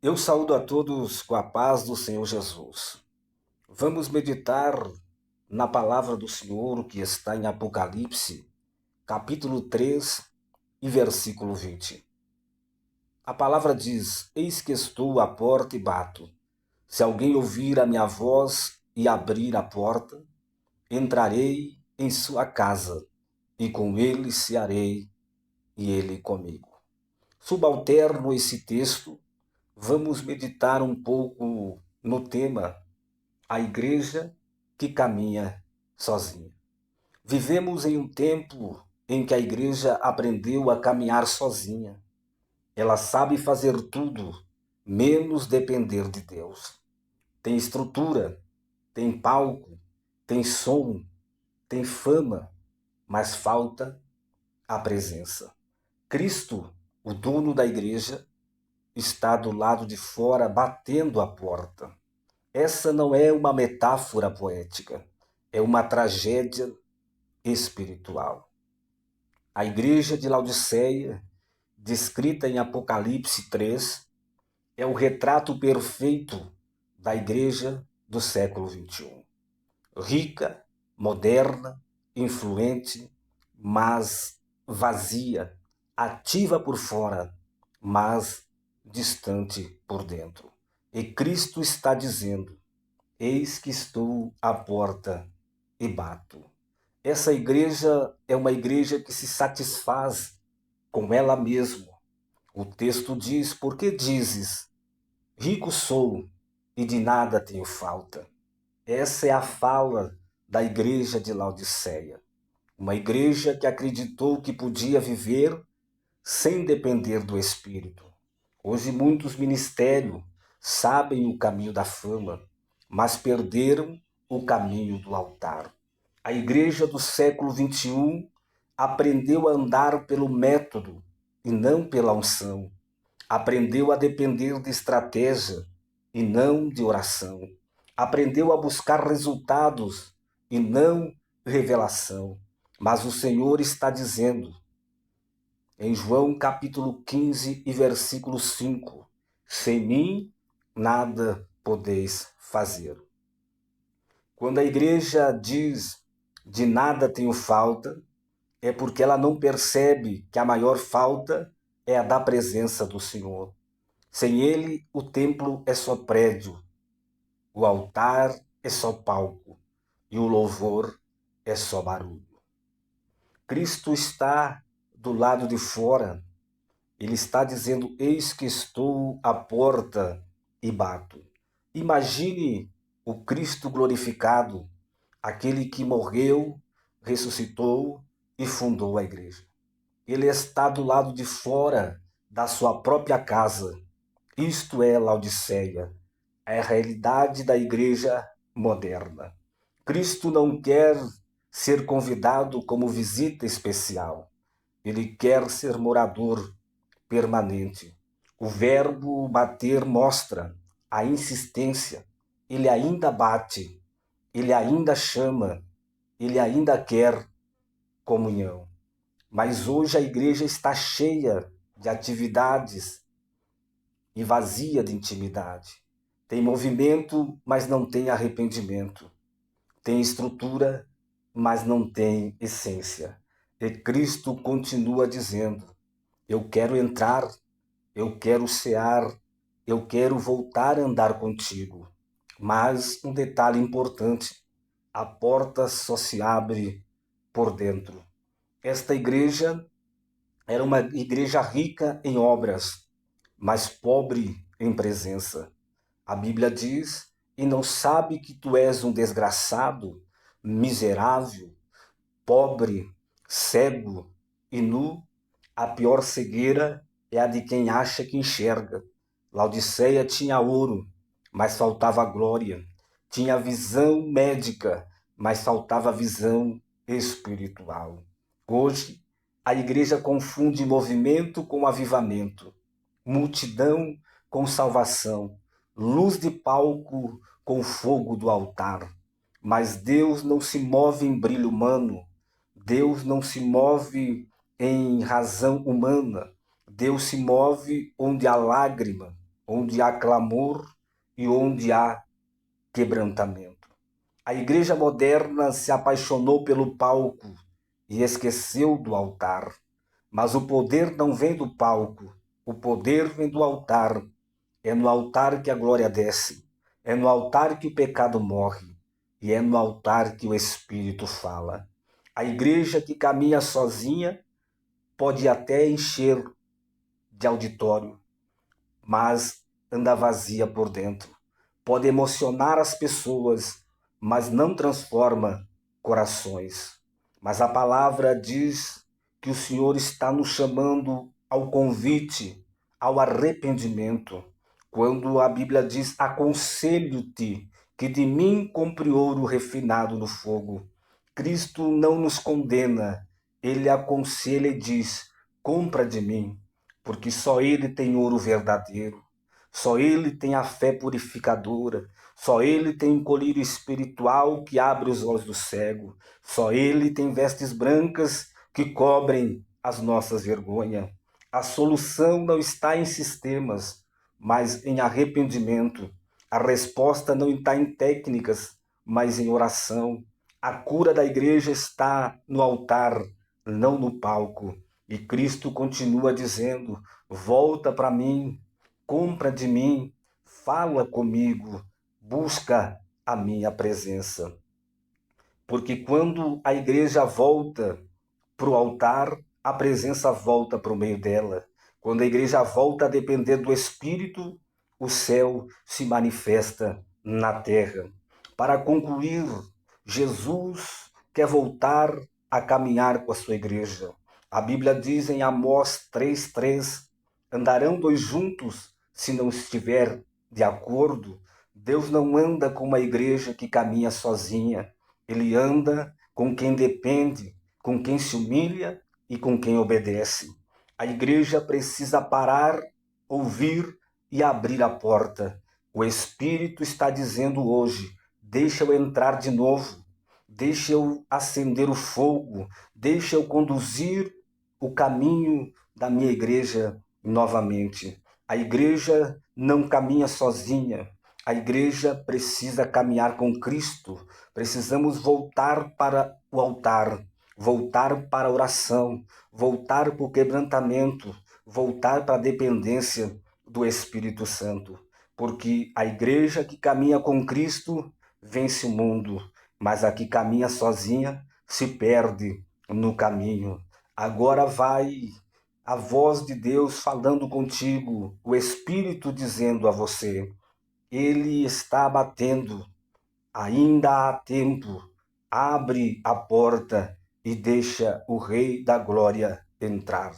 Eu saúdo a todos com a paz do Senhor Jesus. Vamos meditar na palavra do Senhor que está em Apocalipse, capítulo 3 e versículo 20. A palavra diz: Eis que estou à porta e bato. Se alguém ouvir a minha voz e abrir a porta, entrarei em sua casa e com ele cearei e ele comigo. Subalterno esse texto, vamos meditar um pouco no tema a igreja que caminha sozinha. Vivemos em um tempo em que a igreja aprendeu a caminhar sozinha. Ela sabe fazer tudo, menos depender de Deus. Tem estrutura, tem palco, tem som, tem fama, mas falta a presença. Cristo, o dono da igreja, está do lado de fora batendo a porta. Essa não é uma metáfora poética, é uma tragédia espiritual. A igreja de Laodiceia, descrita em Apocalipse 3, é o retrato perfeito da igreja do século XXI. Rica, moderna, influente, mas vazia, ativa por fora, mas distante por dentro. E Cristo está dizendo: Eis que estou à porta e bato. Essa igreja é uma igreja que se satisfaz com ela mesma. O texto diz: Por que dizes, rico sou e de nada tenho falta? Essa é a fala da igreja de Laodiceia. Uma igreja que acreditou que podia viver sem depender do Espírito. Hoje muitos ministérios sabem o caminho da fama, mas perderam o caminho do altar. A igreja do século XXI aprendeu a andar pelo método e não pela unção. Aprendeu a depender de estratégia e não de oração. Aprendeu a buscar resultados e não revelação. Mas o Senhor está dizendo, em João capítulo 15 e versículo 5, sem mim nada podeis fazer. Quando a igreja diz de nada tenho falta, é porque ela não percebe que a maior falta é a da presença do Senhor. Sem ele, o templo é só prédio, o altar é só palco e o louvor é só barulho. Cristo está do lado de fora. Ele está dizendo: Eis que estou à porta e bato. Imagine o Cristo glorificado, aquele que morreu, ressuscitou e fundou a igreja. Ele está do lado de fora da sua própria casa. Isto é Laodiceia, é a realidade da igreja moderna. Cristo não quer ser convidado como visita especial. Ele quer ser morador permanente. O verbo bater mostra a insistência. Ele ainda bate, ele ainda chama, ele ainda quer comunhão. Mas hoje a igreja está cheia de atividades e vazia de intimidade. Tem movimento, mas não tem arrependimento. Tem estrutura, mas não tem essência. E Cristo continua dizendo: Eu quero entrar, eu quero cear, eu quero voltar a andar contigo. Mas um detalhe importante: a porta só se abre por dentro. Esta igreja era uma igreja rica em obras, mas pobre em presença. A Bíblia diz: E não sabe que tu és um desgraçado, miserável, pobre, cego e nu? A pior cegueira é a de quem acha que enxerga. Laodiceia tinha ouro, mas faltava glória. Tinha visão médica, mas faltava visão espiritual. Hoje, a igreja confunde movimento com avivamento, multidão com salvação, luz de palco com fogo do altar. Mas Deus não se move em brilho humano, Deus não se move em razão humana, Deus se move onde há lágrima, onde há clamor e onde há quebrantamento. A igreja moderna se apaixonou pelo palco e esqueceu do altar. Mas o poder não vem do palco, o poder vem do altar. É no altar que a glória desce, é no altar que o pecado morre, e é no altar que o Espírito fala. A igreja que caminha sozinha pode até encher de auditório, mas anda vazia por dentro. Pode emocionar as pessoas, mas não transforma corações. Mas a palavra diz que o Senhor está nos chamando ao convite, ao arrependimento. Quando a Bíblia diz: aconselho-te que de mim compre ouro refinado no fogo. Cristo não nos condena, ele aconselha e diz: compra de mim, porque só ele tem ouro verdadeiro. Só ele tem a fé purificadora, só ele tem um colírio espiritual que abre os olhos do cego, só ele tem vestes brancas que cobrem as nossas vergonhas. A solução não está em sistemas, mas em arrependimento. A resposta não está em técnicas, mas em oração. A cura da igreja está no altar, não no palco. E Cristo continua dizendo: volta para mim, compra de mim, fala comigo, busca a minha presença. Porque quando a igreja volta para o altar, a presença volta para o meio dela. Quando a igreja volta a depender do Espírito, o céu se manifesta na terra. Para concluir, Jesus quer voltar a caminhar com a sua igreja. A Bíblia diz em Amós 3:3: andarão dois juntos se não estiver de acordo. Deus não anda com uma igreja que caminha sozinha. Ele anda com quem depende, com quem se humilha e com quem obedece. A igreja precisa parar, ouvir e abrir a porta. O Espírito está dizendo hoje: deixa eu entrar de novo, deixa eu acender o fogo, deixa eu conduzir o caminho da minha igreja novamente. A igreja não caminha sozinha, a igreja precisa caminhar com Cristo. Precisamos voltar para o altar, voltar para a oração, voltar para o quebrantamento, voltar para a dependência do Espírito Santo. Porque a igreja que caminha com Cristo vence o mundo, mas a que caminha sozinha se perde no caminho. Agora vai a voz de Deus falando contigo, o Espírito dizendo a você: ele está batendo, ainda há tempo, abre a porta e deixa o Rei da Glória entrar.